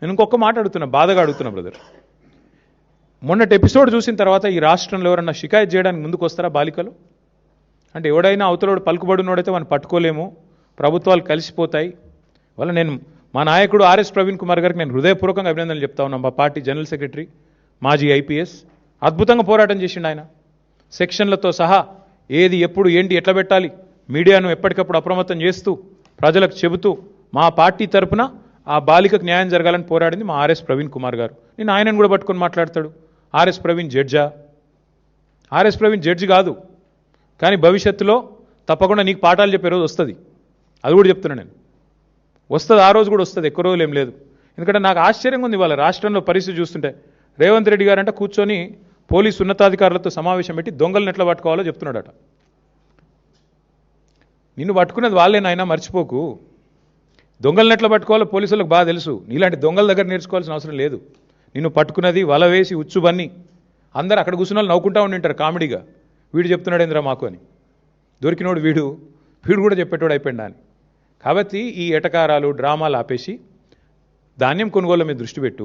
నేను ఇంకొక మాట అడుగుతున్నా, బాధగా అడుగుతున్నా బ్రదర్. మొన్నటి ఎపిసోడ్ చూసిన తర్వాత ఈ రాష్ట్రంలో ఎవరన్నా షికాయత్ చేయడానికి ముందుకు వస్తారా బాలికలు? అంటే ఎవడైనా అవతలోడు పలుకుబడినోడైతే వాడిని పట్టుకోలేము, ప్రభుత్వాలు కలిసిపోతాయి. వల్ల నేను మా నాయకుడు ఆర్ఎస్ ప్రవీణ్ కుమార్ గారికి నేను హృదయపూర్వకంగా అభినందనలు చెప్తా ఉన్నాను. మా పార్టీ జనరల్ సెక్రటరీ, మాజీ ఐపీఎస్, అద్భుతంగా పోరాటం చేసిండు ఆయన. సెక్షన్లతో సహా ఏది ఎప్పుడు ఏంటి ఎట్లా పెట్టాలి మీడియాను ఎప్పటికప్పుడు అప్రమత్తం చేస్తూ ప్రజలకు చెబుతూ మా పార్టీ తరపున ఆ బాలికకు న్యాయం జరగాలని పోరాడింది మా ఆర్ఎస్ ప్రవీణ్ కుమార్ గారు. నేను ఆయనను కూడా పట్టుకొని మాట్లాడతాడు. ఆర్ఎస్ ప్రవీణ్ జడ్జా? ఆర్ఎస్ ప్రవీణ్ జడ్జి కాదు, కానీ భవిష్యత్తులో తప్పకుండా నీకు పాఠాలు చెప్పే రోజు వస్తుంది. అది కూడా చెప్తున్నా నేను, వస్తుంది. ఆ రోజు కూడా వస్తుంది, ఎక్కువ రోజులు ఏం లేదు. ఎందుకంటే నాకు ఆశ్చర్యంగా ఉంది వాళ్ళ రాష్ట్రంలో పరిస్థితి చూస్తుంటే. రేవంత్ రెడ్డి గారు అంటే కూర్చొని పోలీసు ఉన్నతాధికారులతో సమావేశం పెట్టి దొంగలను ఎట్లా పట్టుకోవాలో చెప్తున్నాడట. నిన్ను పట్టుకున్నది వాళ్ళేనాయనా, మర్చిపోకు. దొంగలను ఎట్లా పట్టుకోవాలో పోలీసులకు బాగా తెలుసు. నీలాంటి దొంగల దగ్గర నేర్చుకోవాల్సిన అవసరం లేదు. నిన్ను పట్టుకున్నది వల వేసి ఉచ్చుబన్ని అందరు అక్కడ కూర్చున్న వాళ్ళు నవ్వుకుంటా ఉండింటారు కామెడీగా, వీడు చెప్తున్నాడు ఏంద్రా మాకు అని. దొరికినోడు వీడు కూడా చెప్పేటోడు అయిపోయిందా అని. కాబట్టి ఈ ఎటకారాలు డ్రామాలు ఆపేసి ధాన్యం కొనుగోలు మీద దృష్టి పెట్టు.